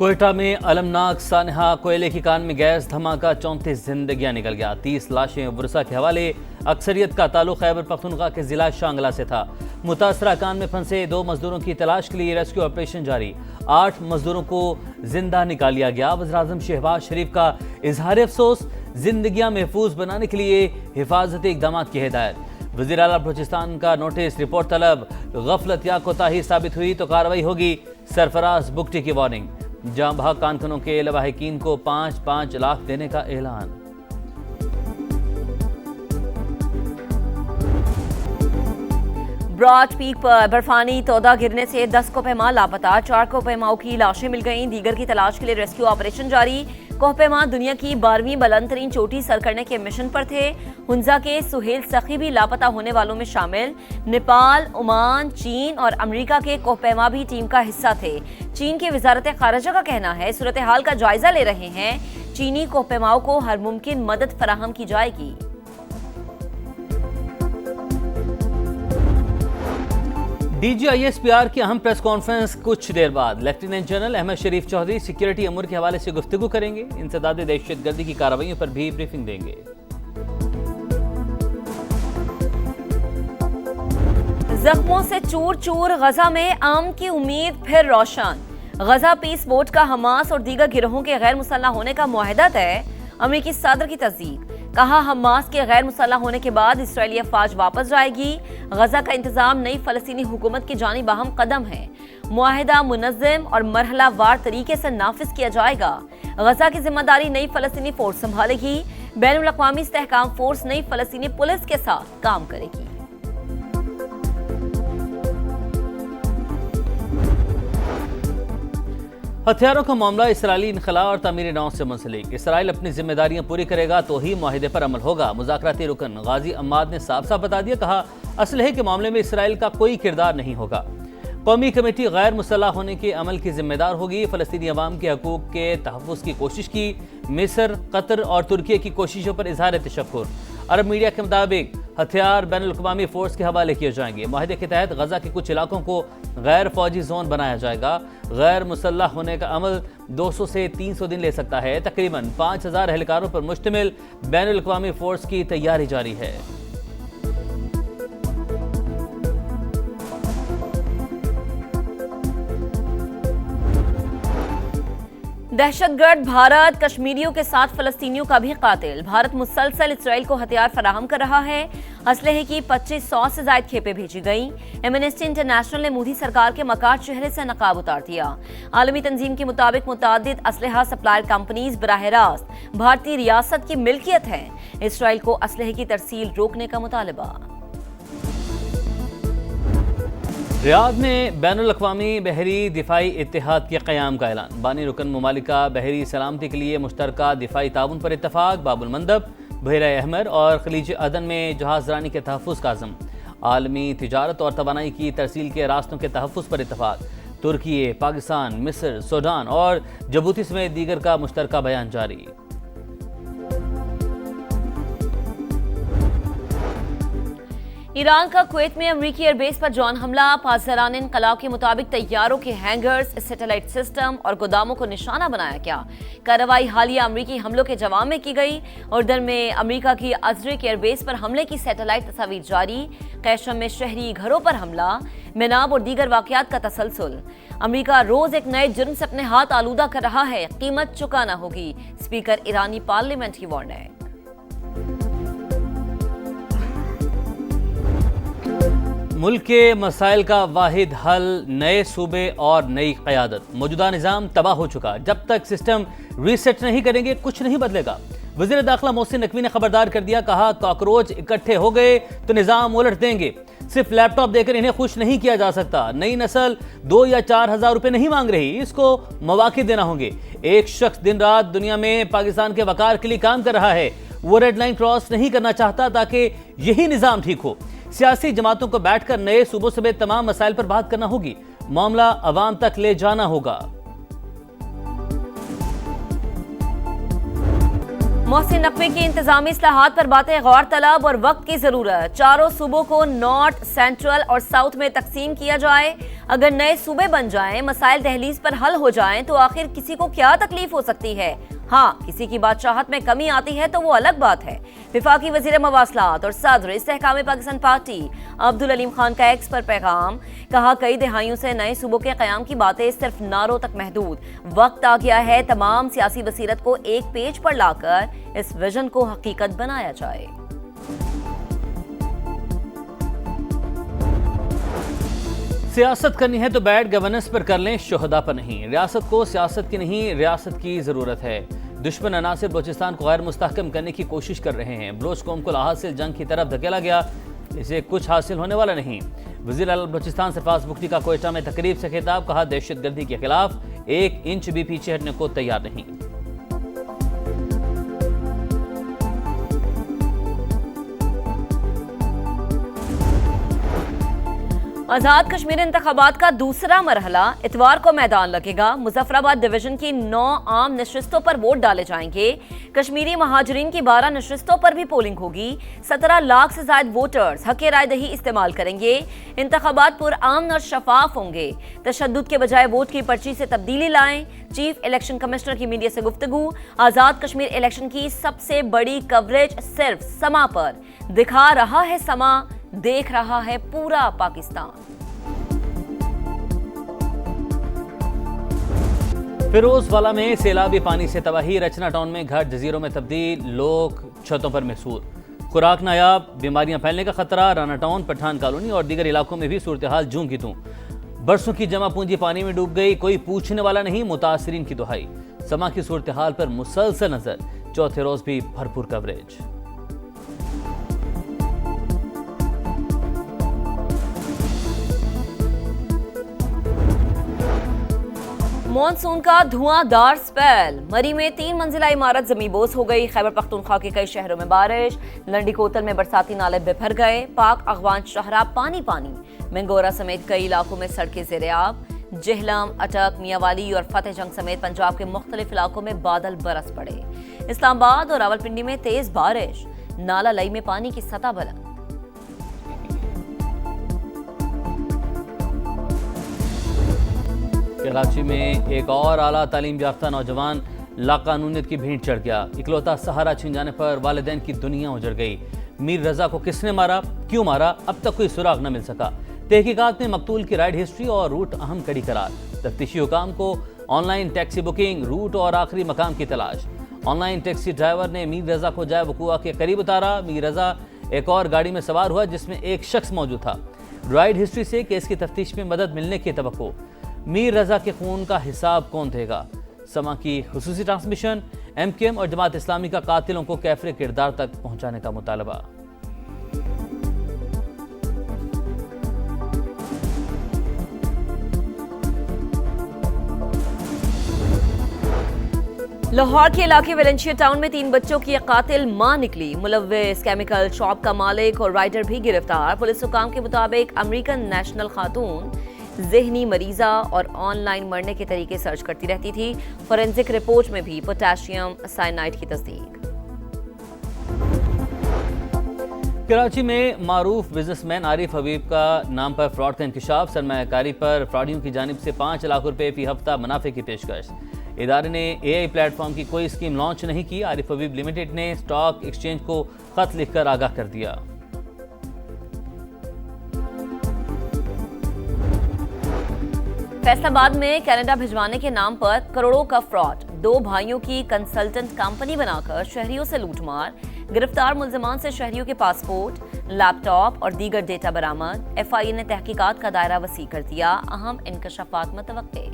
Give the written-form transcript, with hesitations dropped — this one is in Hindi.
कोयटा में अलमनाक सानहा कोयले की कान में गैस धमाका 34 जिंदगियां निकल गया। 30 लाशें वर्षा के हवाले। अक्सरियत का ताल्लुक खैबर पख्तूनख्वा के जिला शांगला से था। मुतासरा कान में फंसे 2 मजदूरों की तलाश के लिए रेस्क्यू ऑपरेशन जारी। 8 मजदूरों को जिंदा निकाल लिया गया। वज़ीर-ए-आज़म शहबाज शरीफ का इजहार अफसोस। जिंदगियां महफूज बनाने के लिए हिफाजती इक़दाम की हिदायत। वज़ीर आला बलूचिस्तान का नोटिस, रिपोर्ट तलब। गफलत या कोताही साबित हुई तो कार्रवाई होगी। सरफराज बुगटी की वार्निंग। जाम बहक कारकुनों के लवाहिकीन को 5-5 लाख देने का ऐलान। ब्रॉड पीक पर बर्फानी तोदा गिरने से 10 कोहपेमा लापता। 4 कोहपेमाओं की लाशें मिल गईं। दीगर की तलाश के लिए रेस्क्यू ऑपरेशन जारी। कोहपेमा दुनिया की 12वीं बुलंद तरीन चोटी सर करने के मिशन पर थे। हुंजा के सुहेल सखी भी लापता होने वालों में शामिल। नेपाल, ओमान, चीन और अमेरिका के कोहपेमा भी टीम का हिस्सा थे। चीन की वजारत खारजा का कहना है सूरत हाल का जायजा ले रहे हैं। चीनी कोहपेमाओं को हर मुमकिन मदद फराहम की जाएगी। DGISPR की अहम प्रेस कॉन्फ्रेंस कुछ देर बाद। लेफ्टिनेंट जनरल अहमद शरीफ चौधरी सिक्योरिटी अमूर के हवाले से गुफ्तगू करेंगे। इंसदाद दहशतगर्दी की कार्रवाइयों पर भी ब्रीफिंग देंगे। जख्मों से चूर चूर, गजा में अमन की उम्मीद फिर रोशन। गजा पीस बोट का हमास और दीगर गिरोहों के गैर मुसल्लह होने का मुआहदा तय। अमरीकी सदर की तस्दीक। कहा हमास के गैर मुसल्लह होने के बाद इसराइली अफवाज वापस जाएगी। गजा का इंतजाम नई फलस्तीनी हुकूमत की जानिब अहम कदम है। मुआहदा मुनज़्ज़म और मरहला वार तरीके से नाफिज किया जाएगा। गजा की जिम्मेदारी नई फलस्तीनी फोर्स संभालेगी। बैनुल अक़वामी इस्तेहकाम फोर्स नई फलस्तीनी पुलिस के साथ काम करेगी। हथियारों का मामला इसराइली इनखला और तामीर नौ से मुंसलिक। इसराइल अपनी जिम्मेदारियां पूरी करेगा तो ही मुआहिदे पर अमल होगा। मुज़ाकराती रुकन गाजी अम्माद ने साफ साफ बता दिया। कहा असलहे के मामले में इसराइल का कोई किरदार नहीं होगा। कौमी कमेटी गैर मुसल्लह होने के अमल की जिम्मेदार होगी। फ़लस्तीनी अवाम के हकूक़ के तहफ़्फ़ुज़ की कोशिश की। मिस्र, कतर और तुर्की की कोशिशों पर इज़हार तशक्कुर। अरब मीडिया के मुताबिक हथियार बैनुल अक़वामी फ़ोर्स के हवाले किए जाएंगे। मुआहदे के तहत गजा के कुछ इलाकों को गैर फौजी जोन बनाया जाएगा। गैर मुसल्लह होने का अमल 200 से 300 दिन ले सकता है। तकरीबन 5000 एहलकारों पर मुश्तमिल बैनुल अक़वामी फ़ोर्स की तैयारी जारी है। दहशतगर्द भारत कश्मीरियों के साथ फलस्तीनियों का भी कातिल। भारत मुसलसल इसराइल को हथियार फराहम कर रहा है। असलहे की 2500 से ज्यादा खेपें भेजी गई। एमनेस्टी इंटरनेशनल ने मोदी सरकार के मकार चेहरे से नकाब उतार दिया। आलमी तंजीम के मुताबिक मुतादिद असलहा सप्लायर कंपनीज बराह रास्त भारतीय रियासत की मिल्कियत है। इसराइल को असलहे की तरसील रोकने का मुतालबा। रियाद में बैनुल अक़वामी बहरी दिफाई इत्तेहाद के क़याम का ऐलान। बानी रुकन ममालिका बहरी सलामती के लिए मुश्तरका दिफाई ताउन पर इत्तफ़ाक़। बाबुल मंदब, बहरा अहमर और खलीज अदन में जहाज़रानी के तहफ़्फ़ुज़ का अज़्म। आलमी तिजारत और तवानाई की तरसील के रास्तों के तहफ़्फ़ुज़ पर इत्तफ़ाक़। तुर्की, पाकिस्तान, मिस्र, सूडान और जबूती समेत दीगर का मुश्तरका बयान जारी। ईरान का कुवैत में अमरीकी एयरबेस पर ड्रोन हमला। पासदारान इनकलाब के मुताबिक तैयारों के हैंगर्स, सैटेलाइट सिस्टम और गोदामों को निशाना बनाया गया। कार्रवाई हालिया अमरीकी हमलों के जवाब में की गई। उर्दन में अमरीका की अजरिक एयरबेस पर हमले की सैटेलाइट तस्वीर जारी। कैशम में शहरी घरों पर हमला। मेनाब और दीगर वाकयात का तसलसल। अमरीका रोज एक नए जुर्म से अपने हाथ आलूदा कर रहा है, कीमत चुकाना होगी। स्पीकर ईरानी पार्लियामेंट की वार्निंग। मुल्क के मसाइल का वाहिद हल नए सूबे और नई क़यादत। मौजूदा निज़ाम तबाह हो चुका। जब तक सिस्टम रीसेट नहीं करेंगे कुछ नहीं बदलेगा। वज़ीर दाखिला मोहसिन नकवी ने खबरदार कर दिया। कहा कॉकरोच इकट्ठे हो गए तो निज़ाम उलट देंगे। सिर्फ लैपटॉप देकर इन्हें खुश नहीं किया जा सकता। नई नस्ल 2 या 4 हज़ार रुपये नहीं मांग रही, इसको मौके देना होंगे। एक शख्स दिन रात दुनिया में पाकिस्तान के वकार के लिए काम कर रहा है। वो रेड लाइन क्रॉस नहीं करना चाहता ताकि यही निज़ाम ठीक हो। सियासी जमातों को बैठकर नए सूबों समेत तमाम मसाइल पर बात करना होगी। मामला अवाम तक ले जाना होगा। मोहसिन नकवी की इंतजामी इस्लाहात पर बातें गौर तलब और वक्त की जरूरत। चारों सूबों को नॉर्थ, सेंट्रल और साउथ में तकसीम किया जाए। अगर नए सूबे बन जाएं, मसाइल दहलीज पर हल हो जाएं, तो आखिर किसी को क्या तकलीफ हो सकती है? हाँ, किसी की बादशाहत में कमी आती है तो वो अलग बात है। विफाकी वजीर मवासलात और सदर इस्तेहकाम पाकिस्तान पार्टी अब्दुल अलीम खान का एक्स पर पैगाम, कहा कई दहाइयों से नए सूबों के क़याम की बातें सिर्फ नारों तक महदूद। वक्त आ गया है तमाम सियासी बसीरत को एक पेज पर लाकर इस विजन को हकीकत बनाया जाए। सियासत करनी है तो बैड गवर्नेंस पर कर लें, शोहदा पर नहीं। रियासत को सियासत की नहीं, रियासत की जरूरत है। दुश्मन अनासिर बलूचिस्तान को गैर मुस्तहकम करने की कोशिश कर रहे हैं। बलोच कौम को लाहासिल जंग की तरफ धकेला गया, इसे कुछ हासिल होने वाला नहीं। वज़ीर आला बलूचिस्तान सरफराज मुफ्ती का कोयटा में तकरीब से खिताब, कहा दहशतगर्दी के खिलाफ 1 इंच भी पीछे हटने को तैयार नहीं। आजाद कश्मीर इंतखाबात का दूसरा मरहला इतवार को मैदान लगेगा। मुजफ्फराबाद डिवीजन की 9 आम नशिस्तों पर वोट डाले जाएंगे। कश्मीरी महाजरीन की 12 नशिस्तों पर भी पोलिंग होगी। 17 लाख से ज्यादा वोटर्स हक़ राय दही इस्तेमाल करेंगे। इंतखाबात पुरअमन और शफाफ होंगे। तशद्दुद के बजाय वोट की पर्ची से तब्दीली लाएं। चीफ इलेक्शन कमिश्नर की मीडिया से गुफ्तगू, आजाद कश्मीर इलेक्शन की सबसे बड़ी कवरेज सिर्फ समा पर। दिखा रहा है समा, देख रहा है पूरा पाकिस्तान। फिरोजवाला में सैलाबी पानी से तबाही, रचना टाउन में घर जजीरों में तब्दील, लोग छतों पर महसूर। खुराक नायाब, बीमारियां फैलने का खतरा। राना टाउन, पठान कॉलोनी और दीगर इलाकों में भी सूरत हाल जूं की तूं। बरसों की जमा पूंजी पानी में डूब गई, कोई पूछने वाला नहीं, मुतासरीन की दुहाई। समा की सूरत हाल पर मुसलसल नजर, चौथे रोज भी भरपूर कवरेज। मॉनसून का धुआंधार स्पेल, मरी में 3 मंजिला इमारत जमींबोस हो गई। खैबर पख्तूनख्वा के कई शहरों में बारिश, लंडी कोतल में बरसाती नाले बिफर गए। पाक अगवान शहरा पानी पानी, मंगोरा समेत कई इलाकों में सड़कें ज़ेर-ए-आब। जहलम, अटक, मियावाली और फतेह जंग समेत पंजाब के मुख्तलिफ इलाकों में बादल बरस पड़े। इस्लामाबाद और रावलपिंडी में तेज बारिश, नाला लई में पानी की सतह बुलंद। कराची में एक और आला तालीम याफ्ता नौजवान लाकानूनियत की भीड़ चढ़ गया। इकलौता सहारा छिन जाने पर वालिदैन की दुनिया उजड़ गई। मीर रजा को किसने मारा, क्यों मारा, अब तक कोई सुराग न मिल सका। तहकीकात में मकतूल की राइड हिस्ट्री और रूट अहम कड़ी करार। तफ्तीशी हुकाम को ऑनलाइन टैक्सी बुकिंग, रूट और आखिरी मकाम की तलाश। ऑनलाइन टैक्सी ड्राइवर ने मीर रजा को जाए वकुआ के करीब उतारा। मीर रजा एक और गाड़ी में सवार हुआ जिसमें एक शख्स मौजूद था। राइड हिस्ट्री से केस की तफ्तीश में मदद मिलने की तवक्को। मीर रजा के खून का हिसाब कौन देगा? समा की खुसूसी ट्रांसमिशन। MKM और जमात इस्लामी का कातिलों को कैफरे किरदार तक पहुंचाने का मुतालबा। लाहौर के इलाके वेलेंशिया टाउन में 3 बच्चों की एक कातिल मां निकली। मुलव्विस, केमिकल शॉप का मालिक और राइडर भी गिरफ्तार। पुलिस हुकाम के मुताबिक अमेरिकन नेशनल खातून ज़हनी मरीजा और ऑनलाइन मरने के तरीके सर्च करती रहती थी। फोरेंसिक रिपोर्ट में भी पोटेशियम साइनाइड की तस्दीक। कराची में मारूफ बिजनेसमैन आरिफ हबीब का नाम पर फ्रॉड का इंकशाफ। सरमायाकारी पर फ्रॉडियों की जानिब से 5 लाख रुपए फी हफ्ता मुनाफे की पेशकश। इदारे ने AI प्लेटफॉर्म की कोई स्कीम लॉन्च नहीं की। आरिफ हबीब लिमिटेड ने स्टॉक एक्सचेंज को खत लिखकर आगाह कर दिया। फैसलाबाद में कनाडा भिजवाने के नाम पर करोड़ों का फ्रॉड। 2 भाइयों की कंसल्टेंट कंपनी बनाकर शहरियों से लूटमार। गिरफ्तार मुल्जिमान से शहरियों के पासपोर्ट, लैपटॉप और दीगर डेटा बरामद। FIA ने तहकीकात का दायरा वसी कर दिया। अहम इंकशाफात मुतवक्के।